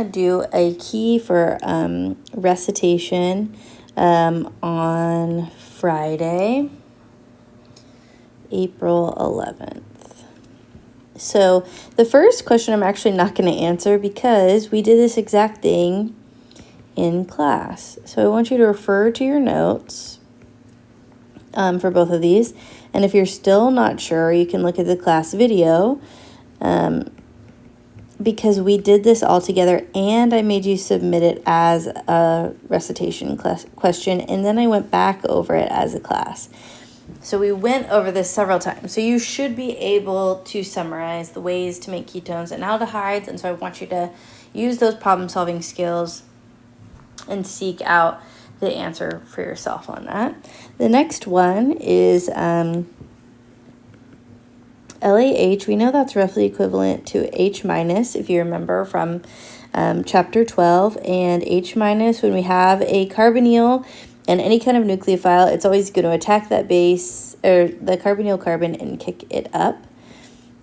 to do a key for recitation on Friday, April 11th. So the first question I'm actually not going to answer because we did this exact thing in class. So I want you to refer to your notes for both of these. And if you're still not sure, you can look at the class video because we did this all together and I made you submit it as a recitation question, and then I went back over it as a class. So we went over this several times. So you should be able to summarize the ways to make ketones and aldehydes, and so I want you to use those problem-solving skills and seek out the answer for yourself on that. The next one is LAH. We know that's roughly equivalent to H minus, if you remember from chapter 12. And H minus, when we have a carbonyl and any kind of nucleophile, it's always going to attack that base or the carbonyl carbon and kick it up.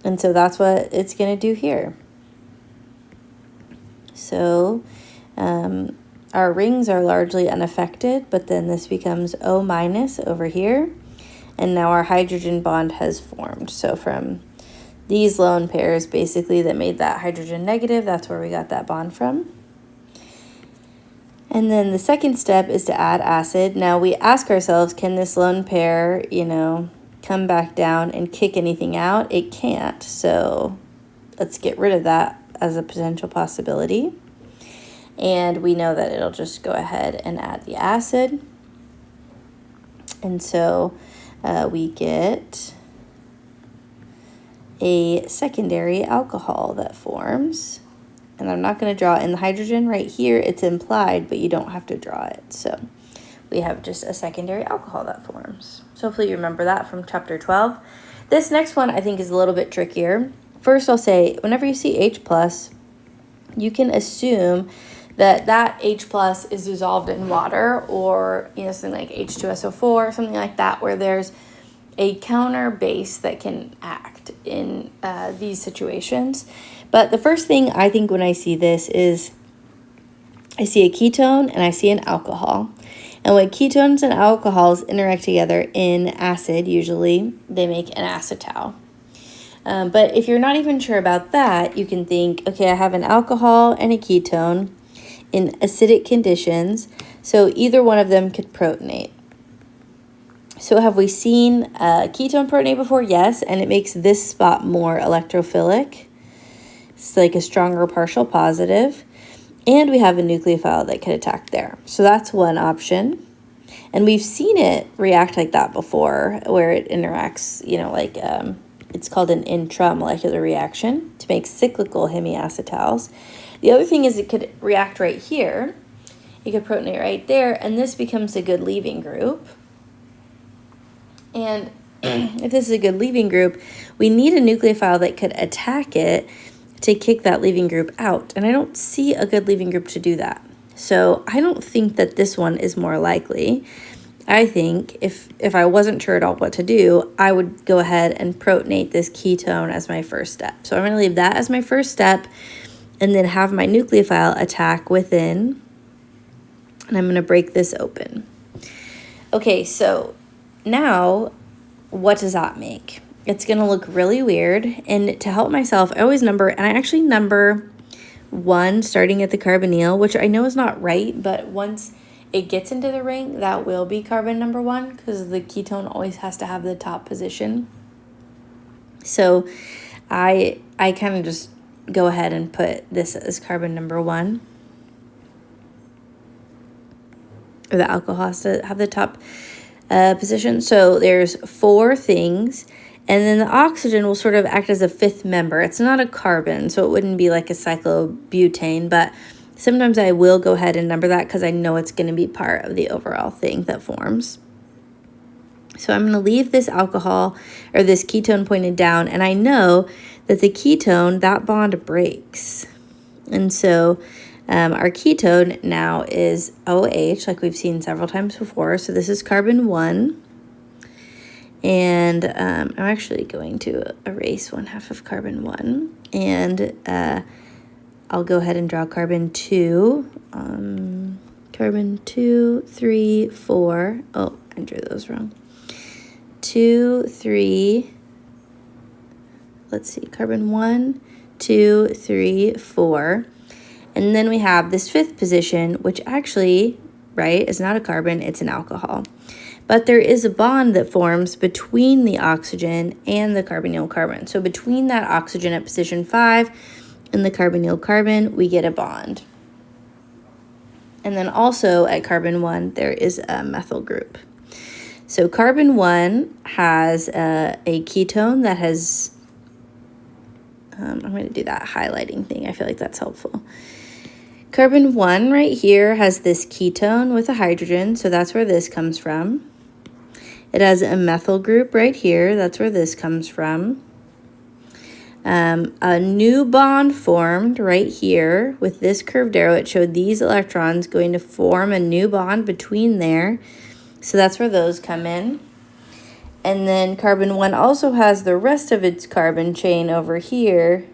And so that's what it's going to do here. So our rings are largely unaffected, but then this becomes O minus over here. And now our hydrogen bond has formed. So from these lone pairs, basically, that made that hydrogen negative, that's where we got that bond from. And then the second step is to add acid. Now we ask ourselves, can this lone pair, come back down and kick anything out? It can't. So let's get rid of that as a potential possibility. And we know that it'll just go ahead and add the acid. And so we get a secondary alcohol that forms. And I'm not going to draw in the hydrogen right here. It's implied, but you don't have to draw it. So we have just a secondary alcohol that forms. So hopefully you remember that from chapter 12. This next one I think is a little bit trickier. First, I'll say whenever you see H+, you can assume that H+ is dissolved in water, or something like H2SO4, something like that, where there's a counter base that can act in these situations. But the first thing I think when I see this is I see a ketone and I see an alcohol. And when ketones and alcohols interact together in acid, usually they make an acetal. But if you're not even sure about that, you can think, okay, I have an alcohol and a ketone in acidic conditions, so either one of them could protonate. So have we seen ketone protonate before? Yes, and it makes this spot more electrophilic. It's like a stronger partial positive. And we have a nucleophile that could attack there. So that's one option. And we've seen it react like that before, where it interacts, it's called an intramolecular reaction to make cyclical hemiacetals. The other thing is it could react right here. You could protonate right there, and this becomes a good leaving group. And if this is a good leaving group, we need a nucleophile that could attack it to kick that leaving group out. And I don't see a good leaving group to do that. So I don't think that this one is more likely. I think if I wasn't sure at all what to do, I would go ahead and protonate this ketone as my first step. So I'm going to leave that as my first step and then have my nucleophile attack within. And I'm going to break this open. Okay, so now what does that make? It's going to look really weird. And to help myself, I always number, and I actually number 1 starting at the carbonyl, which I know is not right, but once it gets into the ring, that will be carbon number 1 because the ketone always has to have the top position. So I kind of just go ahead and put this as carbon number 1. Or the alcohol has to have the top position. So there's 4 things. And then the oxygen will sort of act as a 5th member. It's not a carbon, so it wouldn't be like a cyclobutane, but sometimes I will go ahead and number that because I know it's going to be part of the overall thing that forms. So I'm going to leave this alcohol or this ketone pointed down, and I know that the ketone, that bond breaks. And so our ketone now is OH, like we've seen several times before. So this is carbon 1. And I'm I'm actually going to erase 1/2 of carbon 1. And I'll go ahead and draw carbon 2. Carbon 2, 3, 4. Oh, I drew those wrong. 2, 3. Let's see, carbon 1, 2, 3, 4. And then we have this fifth position, which actually, right, is not a carbon, it's an alcohol. But there is a bond that forms between the oxygen and the carbonyl carbon. So between that oxygen at position 5 and the carbonyl carbon, we get a bond. And then also at carbon 1, there is a methyl group. So carbon 1 has a ketone that has, I'm going to do that highlighting thing. I feel like that's helpful. Carbon 1 right here has this ketone with a hydrogen, so that's where this comes from. It has a methyl group right here. That's where this comes from. A new bond formed right here with this curved arrow. It showed these electrons going to form a new bond between there. So that's where those come in. And then carbon 1 also has the rest of its carbon chain over here.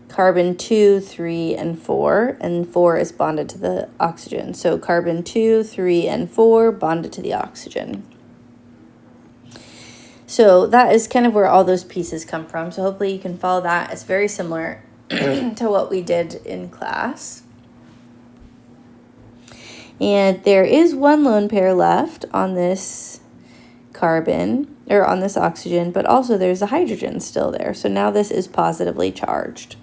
Carbon 2, 3, and 4. And 4 is bonded to the oxygen. So carbon 2, 3, and 4 bonded to the oxygen. So that is kind of where all those pieces come from. So hopefully you can follow that. It's very similar to what we did in class. And there is one lone pair left on this carbon, or on this oxygen, but also there's a hydrogen still there. So now this is positively charged.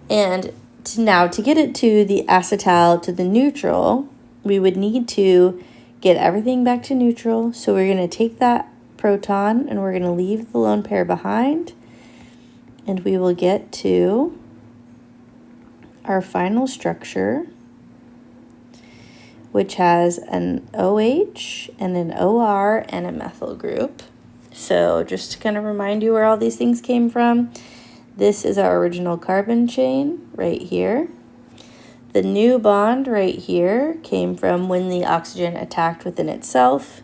And now to get it to the acetal, to the neutral, we would need to get everything back to neutral. So we're going to take that proton and we're going to leave the lone pair behind, and we will get to our final structure, which has an OH and an OR and a methyl group. So just to kind of remind you where all these things came from, this is our original carbon chain right here. The new bond right here came from when the oxygen attacked within itself.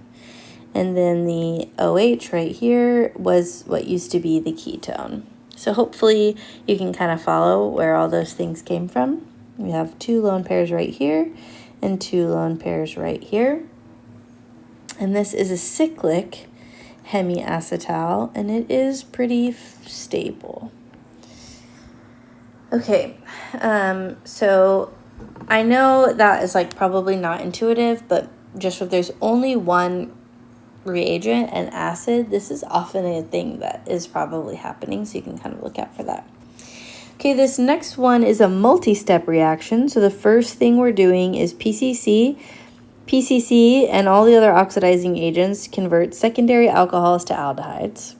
And then the OH right here was what used to be the ketone. So hopefully you can kind of follow where all those things came from. We have 2 lone pairs right here and 2 lone pairs right here. And this is a cyclic hemiacetal, and it is pretty stable. Okay, so I know that is like probably not intuitive, but just if there's only one reagent and acid, this is often a thing that is probably happening, so you can kind of look out for that. Okay, this next one is a multi-step reaction. So the first thing we're doing is PCC. PCC and all the other oxidizing agents convert secondary alcohols to aldehydes.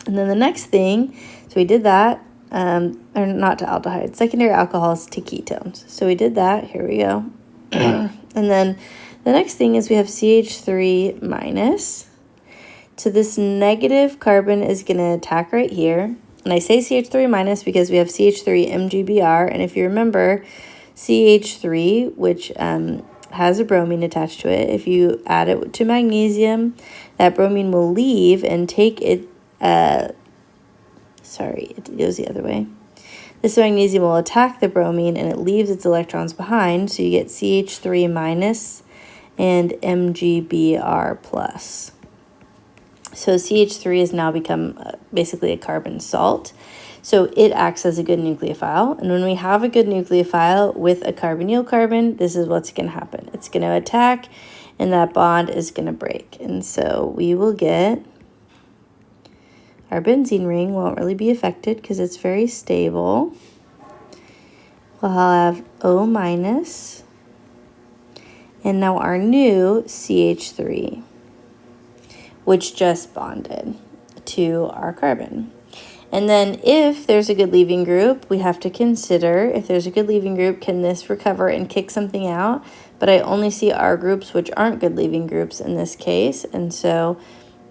And then the next thing, so we did that, or not to aldehydes, secondary alcohols to ketones. So we did that, here we go. And then the next thing is we have CH3 minus. So this negative carbon is going to attack right here. And I say CH3 minus because we have CH3 MgBr. And if you remember, CH3, which has a bromine attached to it, if you add it to magnesium, that bromine will leave and take it, it goes the other way. This magnesium will attack the bromine and it leaves its electrons behind. So you get CH3 minus and MgBr plus. So CH3 has now become basically a carbon salt. So it acts as a good nucleophile. And when we have a good nucleophile with a carbonyl carbon, this is what's going to happen. It's going to attack and that bond is going to break. And so we will get, our benzene ring won't really be affected because it's very stable. We'll have O minus. And now our new CH3, which just bonded to our carbon. And then if there's a good leaving group, we have to consider, if there's a good leaving group, can this recover and kick something out? But I only see R groups, which aren't good leaving groups in this case. And so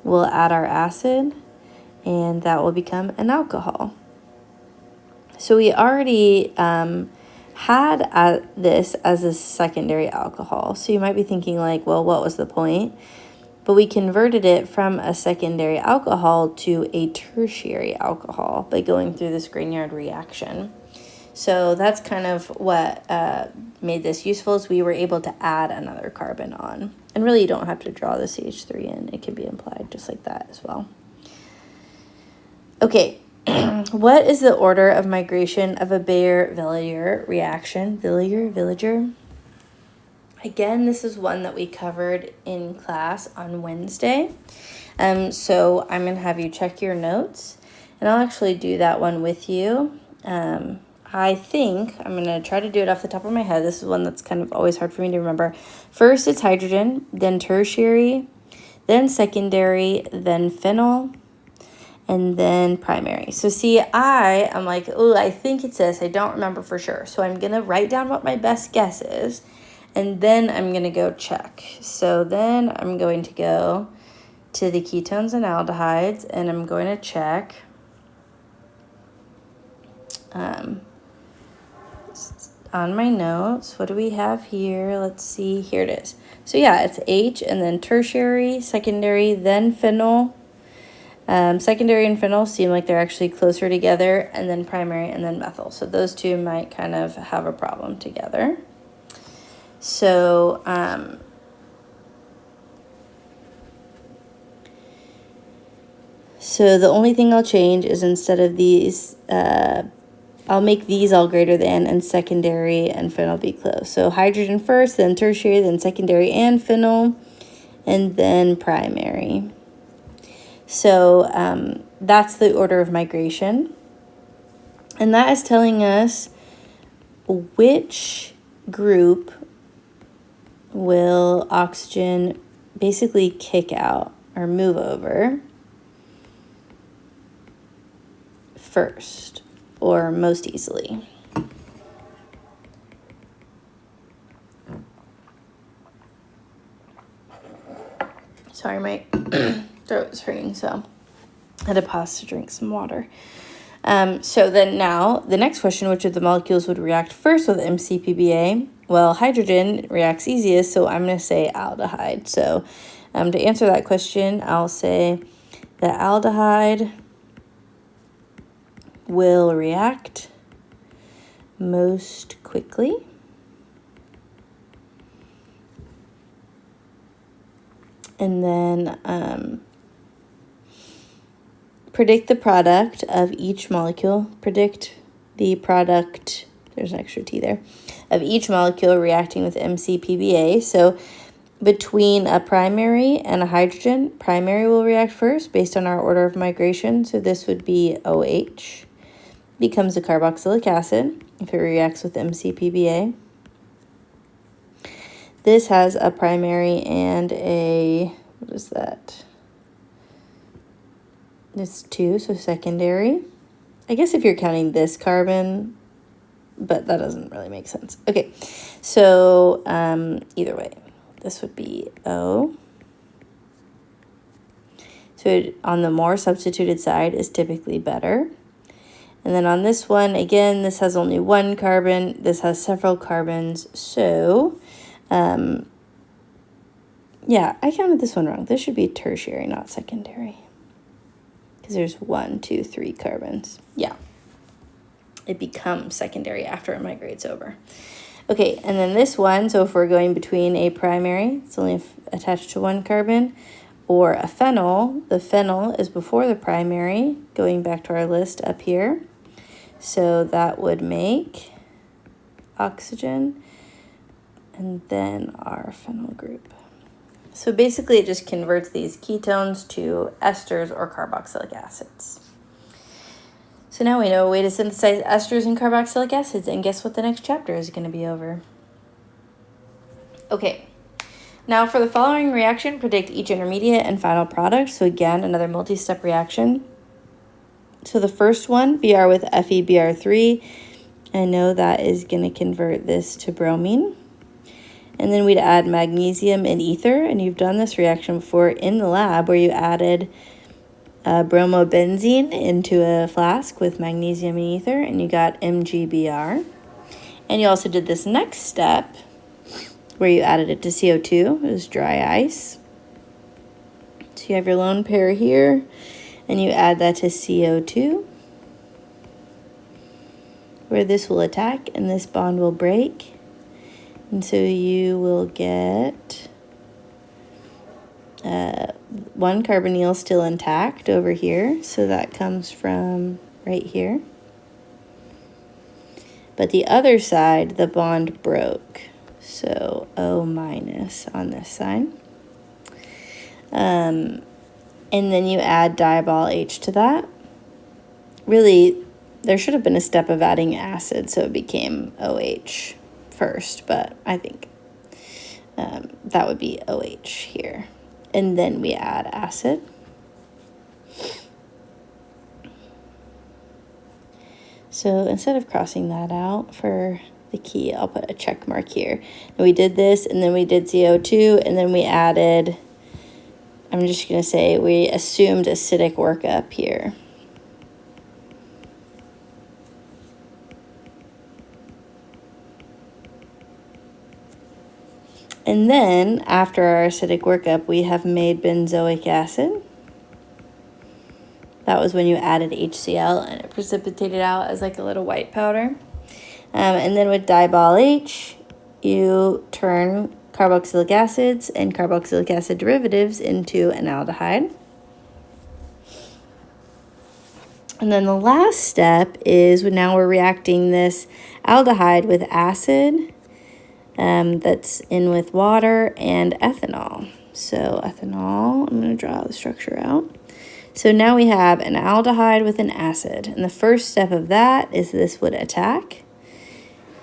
we'll add our acid, and that will become an alcohol. So we already had this as a secondary alcohol. So you might be thinking like, well, what was the point? But we converted it from a secondary alcohol to a tertiary alcohol by going through this Grignard reaction. So that's kind of what made this useful, is we were able to add another carbon on. And really you don't have to draw the CH3 in. It can be implied just like that as well. Okay, what is the order of migration of a Baeyer-Villiger reaction? Villager? Again, this is one that we covered in class on Wednesday. So I'm going to have you check your notes, and I'll actually do that one with you. I think I'm going to try to do it off the top of my head. This is one that's kind of always hard for me to remember. First, it's hydrogen, then tertiary, then secondary, then phenyl, and then primary. So see, I'm like, oh, I think it's this. I don't remember for sure. So I'm going to write down what my best guess is, and then I'm going to go check. So then I'm going to go to the ketones and aldehydes, and I'm going to check on my notes. What do we have here? Let's see. Here it is. So yeah, it's H, and then tertiary, secondary, then phenyl. Secondary and phenyl seem like they're actually closer together, and then primary, and then methyl. So those two might kind of have a problem together. So so the only thing I'll change is, instead of these, I'll make these all greater than, and secondary and phenyl be close. So hydrogen first, then tertiary, then secondary and phenyl, and then primary. So that's the order of migration. And that is telling us which group will oxygen basically kick out or move over first, or most easily. Sorry, my throat is hurting, so I had to pause to drink some water. So then now, the next question, which of the molecules would react first with MCPBA? Well, hydrogen reacts easiest, so I'm going to say aldehyde. So to answer that question, I'll say the aldehyde will react most quickly. And then predict the product of each molecule. Predict the product, there's an extra T there, of each molecule reacting with MCPBA. So between a primary and a hydrogen, primary will react first based on our order of migration. So this would be OH, becomes a carboxylic acid if it reacts with MCPBA. This has a primary and a, what is that? It's 2, so secondary. I guess if you're counting this carbon, but that doesn't really make sense. Okay, so either way, this would be O. So on the more substituted side is typically better. And then on this one, again, this has only one carbon. This has several carbons. So, yeah, I counted this one wrong. This should be tertiary, not secondary, because there's 1, 2, 3 carbons. Yeah, it becomes secondary after it migrates over. Okay, and then this one, so if we're going between a primary, it's only attached to 1 carbon, or a phenyl, the phenyl is before the primary, going back to our list up here. So that would make oxygen, and then our phenyl group. So basically it just converts these ketones to esters or carboxylic acids. So now we know a way to synthesize esters and carboxylic acids, and guess what the next chapter is going to be over? Okay, now for the following reaction, predict each intermediate and final product. So again, another multi-step reaction. So the first one, Br with FeBr3, I know that is going to convert this to bromine. And then we'd add magnesium and ether, and you've done this reaction before in the lab where you added bromobenzene into a flask with magnesium and ether, and you got MgBr. And you also did this next step where you added it to CO2. It was dry ice. So you have your lone pair here, and you add that to CO2. where this will attack and this bond will break. And so you will get one carbonyl still intact over here. So that comes from right here. But the other side, the bond broke. So O minus on this side. And then you add diol H to that. Really, there should have been a step of adding acid, so it became OH first, but I think that would be OH here. And then we add acid. So instead of crossing that out for the key, I'll put a check mark here. And we did this, and then we did CO2, and then we added, I'm just going to say we assumed acidic workup here. And then, after our acidic workup, we have made benzoic acid. That was when you added HCl and it precipitated out as like a little white powder. And then with diol H, you turn carboxylic acids and carboxylic acid derivatives into an aldehyde. And then the last step is now we're reacting this aldehyde with acid that's in with water and ethanol. So ethanol, I'm going to draw the structure out. So now we have an aldehyde with an acid. And the first step of that is this would attack.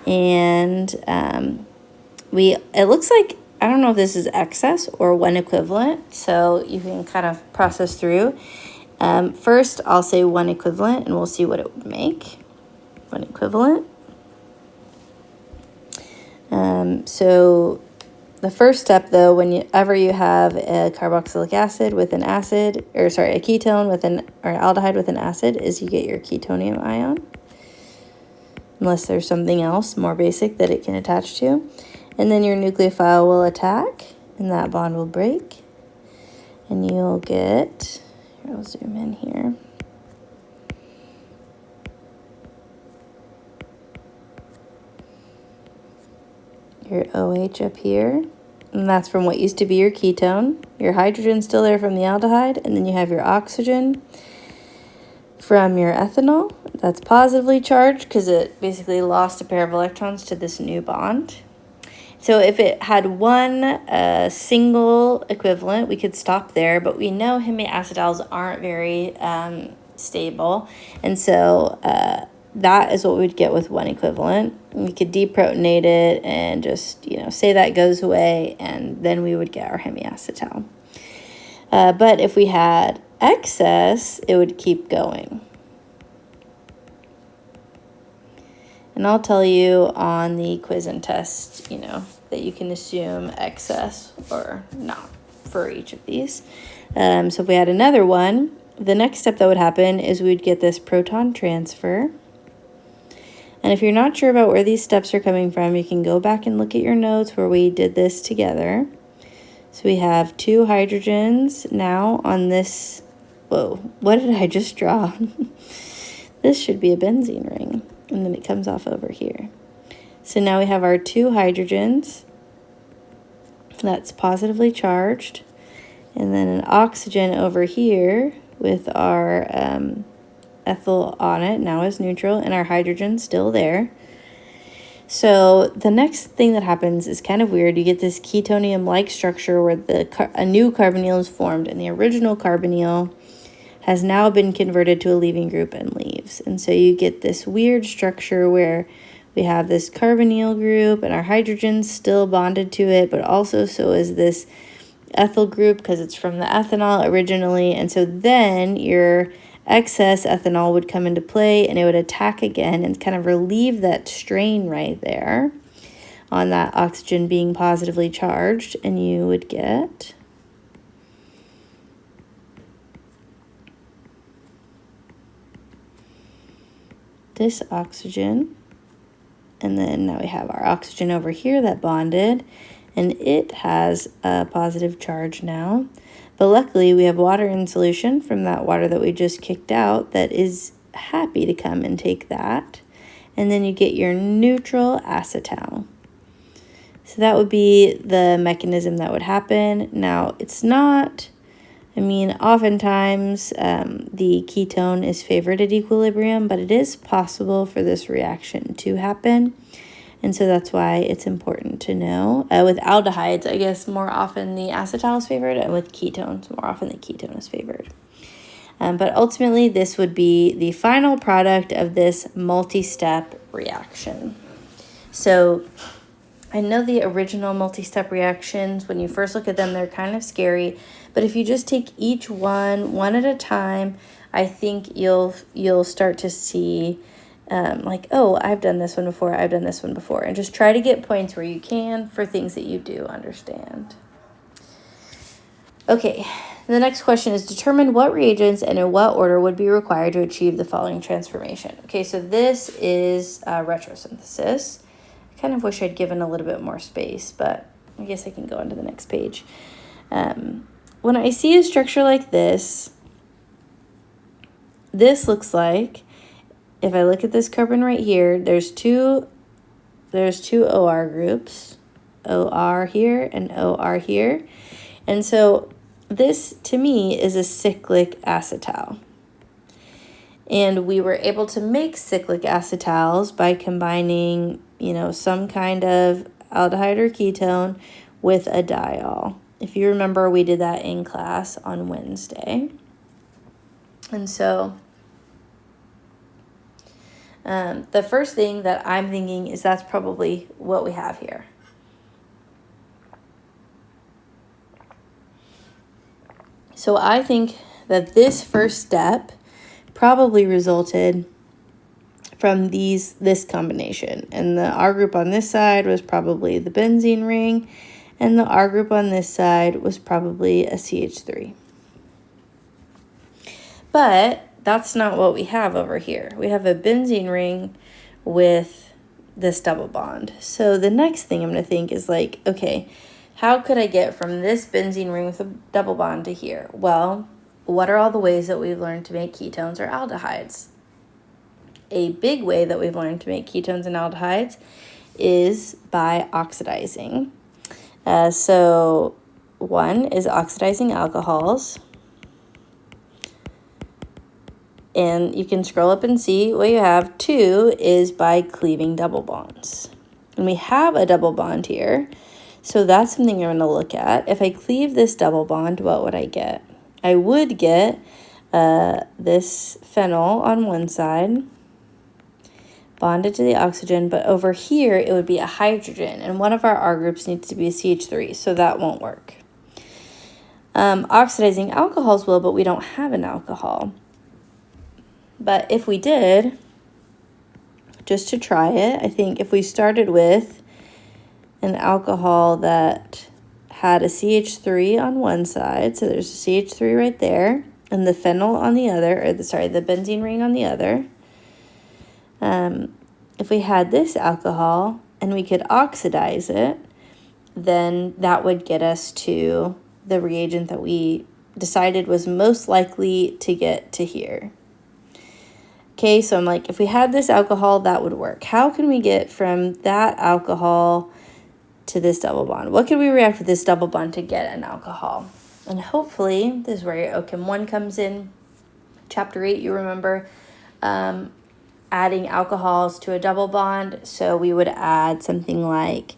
And it looks like, I don't know if this is excess or one equivalent, so you can kind of process through. First, I'll say one equivalent, and we'll see what it would make. One equivalent. So the first step, though, whenever you have a carboxylic acid with an acid, or sorry, a ketone with an aldehyde with an acid, is you get your ketonium ion. Unless there's something else more basic that it can attach to. And then your nucleophile will attack, and that bond will break. And you'll get, here, I'll zoom in here. Your OH up here, and that's from what used to be your ketone. Your hydrogen's still there from the aldehyde, and then you have your oxygen from your ethanol. That's positively charged because it basically lost a pair of electrons to this new bond. So if it had one single equivalent, we could stop there, but we know hemiacidials aren't very stable, and so that is what we'd get with one equivalent. We could deprotonate it and just, say that goes away, and then we would get our hemiacetal. But if we had excess, it would keep going. And I'll tell you on the quiz and test, that you can assume excess or not for each of these. So if we had another one, the next step that would happen is we'd get this proton transfer. And if you're not sure about where these steps are coming from, you can go back and look at your notes where we did this together. So we have two hydrogens now on this. Whoa, what did I just draw? This should be a benzene ring. And then it comes off over here. So now we have our two hydrogens. That's positively charged. And then an oxygen over here with our ethyl on it, now is neutral, and our hydrogen still there. So the next thing that happens is kind of weird. You get this ketonium-like structure where a new carbonyl is formed, and the original carbonyl has now been converted to a leaving group and leaves. And so you get this weird structure where we have this carbonyl group and our hydrogen's still bonded to it, but also so is this ethyl group because it's from the ethanol originally. And so then your excess ethanol would come into play and it would attack again and kind of relieve that strain right there on that oxygen being positively charged, and you would get this oxygen, and then now we have our oxygen over here that bonded, and it has a positive charge now. But luckily, we have water in solution from that water that we just kicked out that is happy to come and take that. and then you get your neutral acetal. So that would be the mechanism that would happen. Now, it's not, I mean, oftentimes the ketone is favored at equilibrium, but it is possible for this reaction to happen. And so that's why it's important to know. With aldehydes, I guess more often the acetal is favored, and with ketones, more often the ketone is favored. But ultimately, this would be the final product of this multi-step reaction. So I know the original multi-step reactions, when you first look at them, they're kind of scary. But if you just take each one at a time, I think you'll start to see like, oh, I've done this one before, I've done this one before. And just try to get points where you can for things that you do understand. Okay, the next question is determine what reagents and in what order would be required to achieve the following transformation. Okay, so this is retrosynthesis. I kind of wish I'd given a little bit more space, but I guess I can go on to the next page. When I see a structure like this looks like, if I look at this carbon right here, there's two OR groups, OR here and OR here. And so this, to me, is a cyclic acetal. And we were able to make cyclic acetals by combining, some kind of aldehyde or ketone with a diol. If you remember, we did that in class on Wednesday. And so the first thing that I'm thinking is that's probably what we have here. So I think that this first step probably resulted from this combination. And the R group on this side was probably the benzene ring, and the R group on this side was probably a CH3. But that's not what we have over here. We have a benzene ring with this double bond. So the next thing I'm going to think is like, okay, how could I get from this benzene ring with a double bond to here? Well, what are all the ways that we've learned to make ketones or aldehydes? A big way that we've learned to make ketones and aldehydes is by oxidizing. So one is oxidizing alcohols. And you can scroll up and see what you have. Two is by cleaving double bonds. And we have a double bond here. So that's something you're going to look at. If I cleave this double bond, what would I get? I would get this phenyl on one side, bonded to the oxygen, but over here it would be a hydrogen, and one of our R groups needs to be a CH3, so that won't work. Oxidizing alcohols will, but we don't have an alcohol. But if we did, just to try it, I think if we started with an alcohol that had a CH3 on one side, so there's a CH3 right there, and the phenyl on the other, the benzene ring on the other. If we had this alcohol and we could oxidize it, then that would get us to the reagent that we decided was most likely to get to here. Okay, so I'm like, if we had this alcohol, that would work. How can we get from that alcohol to this double bond? What could we react with this double bond to get an alcohol? And hopefully, this is where your OChem 1 comes in. Chapter 8, you remember, adding alcohols to a double bond. So we would add something like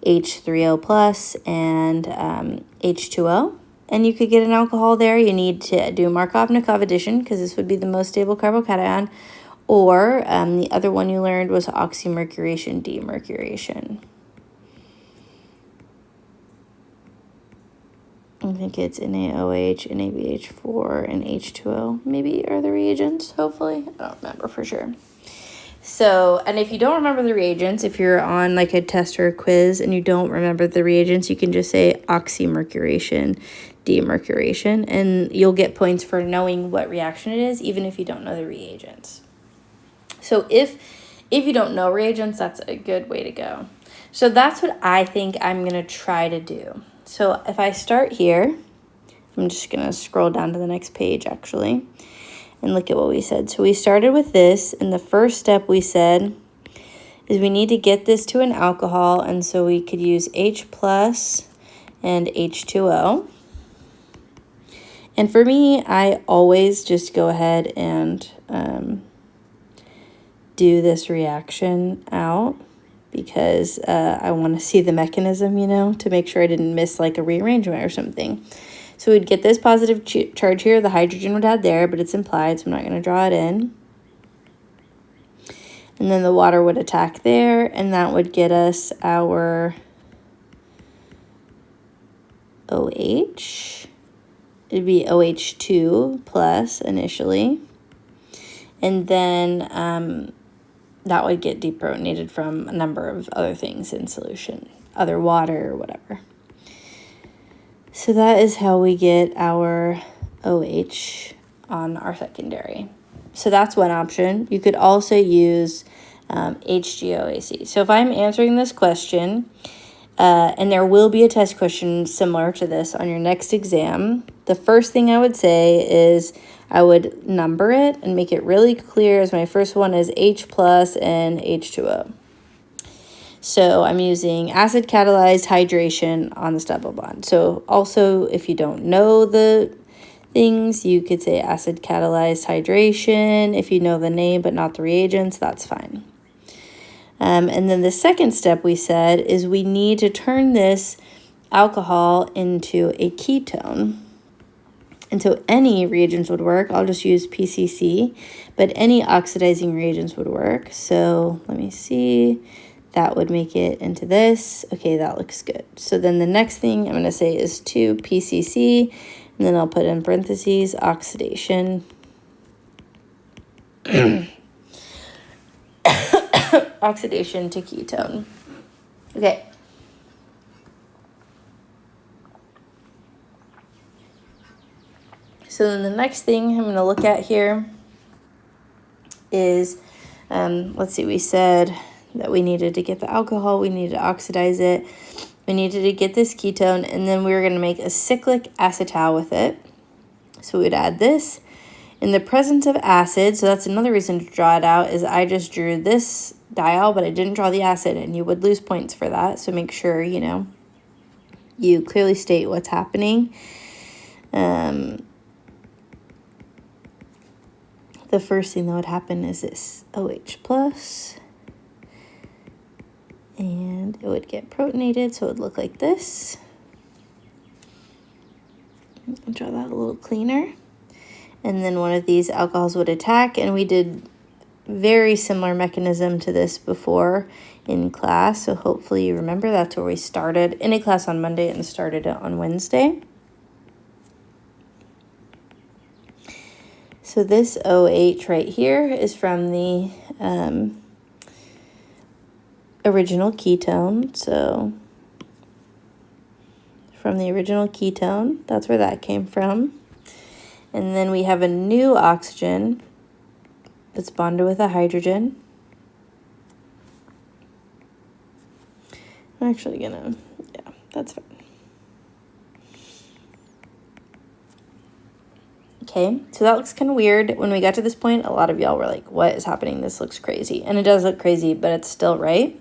H3O plus and H2O. And you could get an alcohol there. You need to do Markov-Nikov addition because this would be the most stable carbocation. Or the other one you learned was oxymercuration, demercuration. I think it's NaOH, NaBH4, and H2O maybe are the reagents, hopefully. I don't remember for sure. So, and if you don't remember the reagents, if you're on like a test or a quiz and you don't remember the reagents, you can just say oxymercuration, demercuration, and you'll get points for knowing what reaction it is, even if you don't know the reagents. So if you don't know reagents, that's a good way to go. So that's what I think I'm going to try to do. So if I start here, I'm just going to scroll down to the next page actually and look at what we said. So we started with this. In the first step we said is we need to get this to an alcohol, and so we could use H plus and H2O. And for me, I always just go ahead and do this reaction out because I want to see the mechanism, you know, to make sure I didn't miss like a rearrangement or something. So we'd get this positive charge here, the hydrogen would add there, but it's implied, so I'm not going to draw it in. And then the water would attack there, and that would get us our OH. It'd be OH2 plus initially. And then that would get deprotonated from a number of other things in solution, other water or whatever. So that is how we get our OH on our secondary. So that's one option. You could also use HGOAC. So if I'm answering this question, and there will be a test question similar to this on your next exam, the first thing I would say is I would number it and make it really clear as my first one is H plus and H2O. So I'm using acid catalyzed hydration on this double bond. So also, if you don't know the things, you could say acid catalyzed hydration. If you know the name but not the reagents, that's fine. And then the second step we said is we need to turn this alcohol into a ketone. And so any reagents would work. I'll just use PCC, but any oxidizing reagents would work. So let me see. That would make it into this. Okay, that looks good. So then the next thing I'm going to say is 2-PCC, and then I'll put in parentheses, oxidation. Oxidation to ketone. Okay. So then the next thing I'm going to look at here is, let's see, we said that we needed to get the alcohol, we needed to oxidize it, we needed to get this ketone, and then we were going to make a cyclic acetal with it. So we'd add this. In the presence of acid, so that's another reason to draw it out, is I just drew this diol, but I didn't draw the acid, and you would lose points for that. So make sure, you know, you clearly state what's happening. The first thing that would happen is this OH plus, and it would get protonated, so it would look like this. I'll draw that a little cleaner. And then one of these alcohols would attack, and we did very similar mechanism to this before in class, so hopefully you remember that's where we started in a class on Monday and started it on Wednesday. So this OH right here is from the original ketone. So from the original ketone, that's where that came from. And then we have a new oxygen that's bonded with a hydrogen. I'm actually gonna, yeah, that's fine. Okay, so that looks kind of weird. When we got to this point, a lot of y'all were like, what is happening? This looks crazy. And it does look crazy, but it's still right.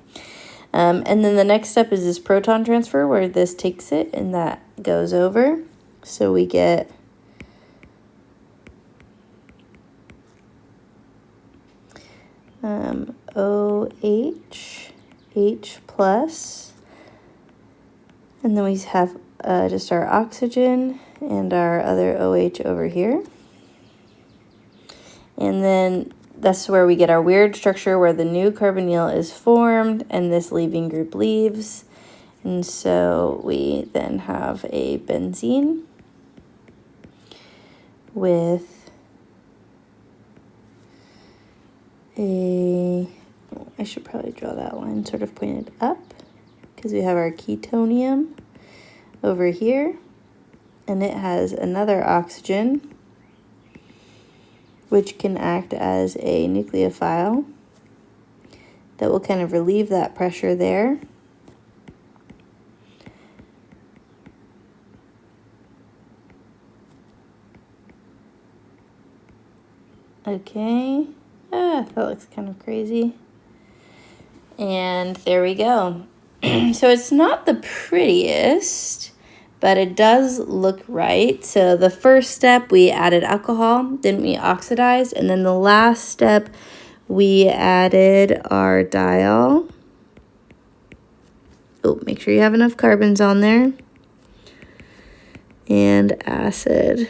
And then the next step is this proton transfer where this takes it and that goes over. So we get OH, H plus, and then we have just our oxygen and our other OH over here. And then that's where we get our weird structure where the new carbonyl is formed and this leaving group leaves. And so we then have a benzene with I should probably draw that line sort of pointed up because we have our ketonium over here, and it has another oxygen which can act as a nucleophile that will kind of relieve that pressure there. Okay, that looks kind of crazy. And there we go. So it's not the prettiest, but it does look right. So the first step, we added alcohol, then we oxidized, and then the last step, we added our diol. Oh, make sure you have enough carbons on there. And acid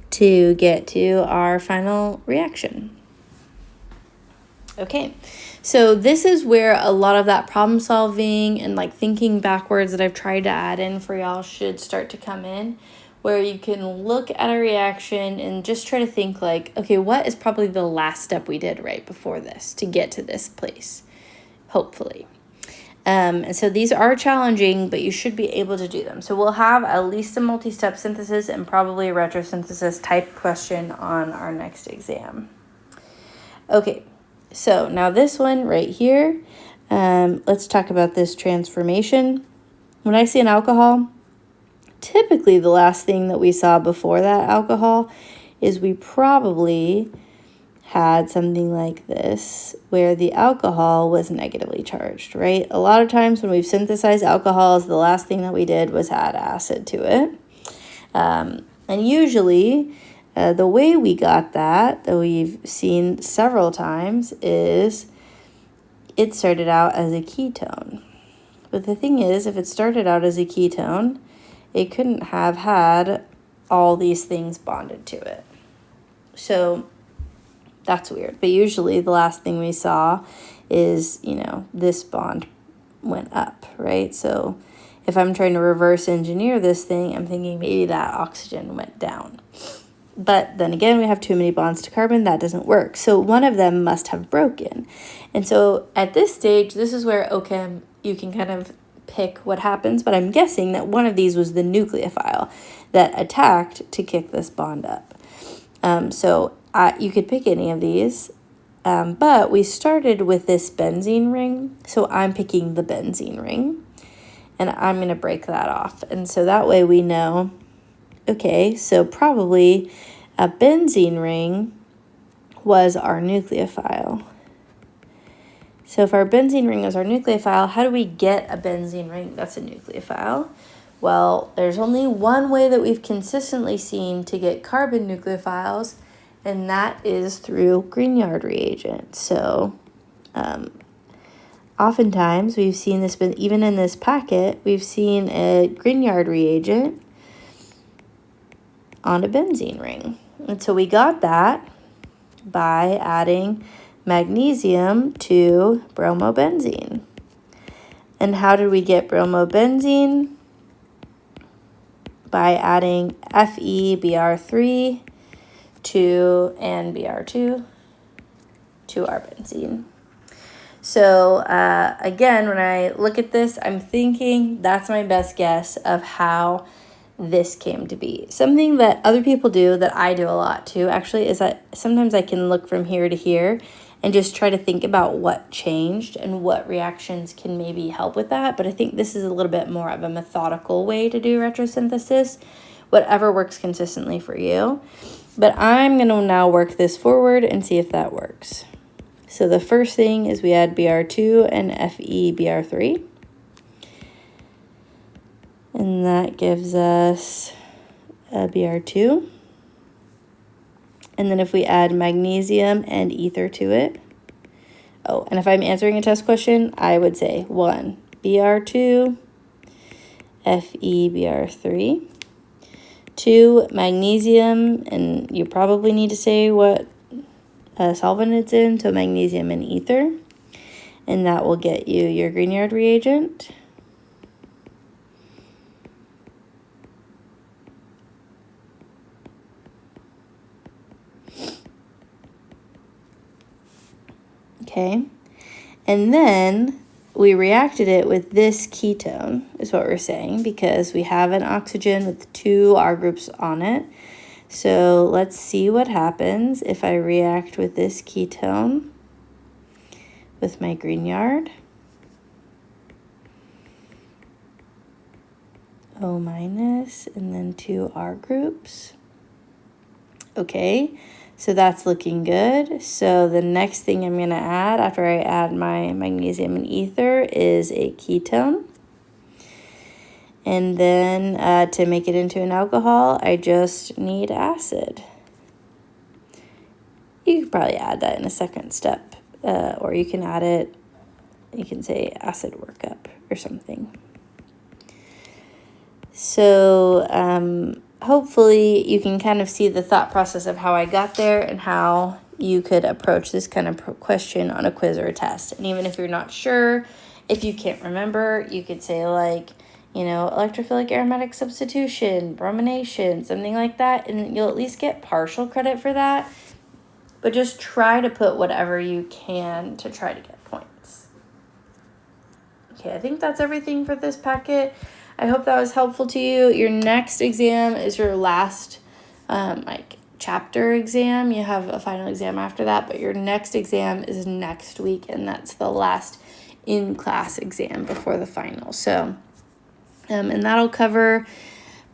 to get to our final reaction. Okay, so this is where a lot of that problem solving and like thinking backwards that I've tried to add in for y'all should start to come in, where you can look at a reaction and just try to think like, okay, what is probably the last step we did right before this to get to this place, hopefully. And so these are challenging, but you should be able to do them. So we'll have at least a multi-step synthesis and probably a retrosynthesis type question on our next exam. Okay, so now this one right here, let's talk about this transformation. When I see an alcohol, typically the last thing that we saw before that alcohol is we probably had something like this where the alcohol was negatively charged, right? A lot of times when we've synthesized alcohols, the last thing that we did was add acid to it. And usually the way we got that we've seen several times, is it started out as a ketone. But the thing is, if it started out as a ketone, it couldn't have had all these things bonded to it. So that's weird. But usually the last thing we saw is, this bond went up, right? So if I'm trying to reverse engineer this thing, I'm thinking maybe that oxygen went down. But then again, we have too many bonds to carbon. That doesn't work. So one of them must have broken. And so at this stage, this is where, okay, you can kind of pick what happens. But I'm guessing that one of these was the nucleophile that attacked to kick this bond up. So you could pick any of these, but we started with this benzene ring, so I'm picking the benzene ring, and I'm going to break that off. And so that way we know, okay, so probably a benzene ring was our nucleophile. So if our benzene ring is our nucleophile, how do we get a benzene ring that's a nucleophile? Well, there's only one way that we've consistently seen to get carbon nucleophiles, and that is through Grignard reagent. So oftentimes we've seen this, but even in this packet, we've seen a Grignard reagent on a benzene ring. And so we got that by adding magnesium to bromobenzene. And how did we get bromobenzene? By adding FeBr3 and Br2 to our benzene. So again, when I look at this, I'm thinking that's my best guess of how this came to be. Something that other people do, that I do a lot too, actually, is that sometimes I can look from here to here and just try to think about what changed and what reactions can maybe help with that. But I think this is a little bit more of a methodical way to do retrosynthesis, whatever works consistently for you. But I'm going to now work this forward and see if that works. So the first thing is we add Br2 and FeBr3. And that gives us a Br2. And then if we add magnesium and ether to it. Oh, and if I'm answering a test question, I would say 1, Br2, FeBr3. 2, magnesium, and you probably need to say what solvent it's in, so magnesium and ether. And that will get you your Grignard reagent. Okay, and then we reacted it with this ketone, is what we're saying, because we have an oxygen with 2 R groups on it. So let's see what happens if I react with this ketone with my Grignard. O minus, and then 2 R groups. Okay, So that's looking good. So the next thing I'm going to add after I add my magnesium and ether is a ketone. And then to make it into an alcohol, I just need acid. You could probably add that in a second step, or you can add it, you can say acid workup or something. So hopefully you can kind of see the thought process of how I got there and how you could approach this kind of question on a quiz or a test. And even if you're not sure, if you can't remember, you could say like, you know, electrophilic aromatic substitution, bromination, something like that, and you'll at least get partial credit for that. But just try to put whatever you can to try to get points. Okay, I think that's everything for this packet. I hope that was helpful to you. Your next exam is your last chapter exam. You have a final exam after that, but your next exam is next week, and that's the last in-class exam before the final. So, and that'll cover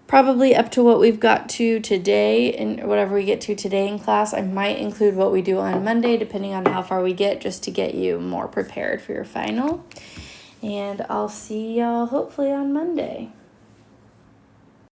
probably up to what we've got to today, and whatever we get to today in class. I might include what we do on Monday, depending on how far we get, just to get you more prepared for your final. And I'll see y'all hopefully on Monday.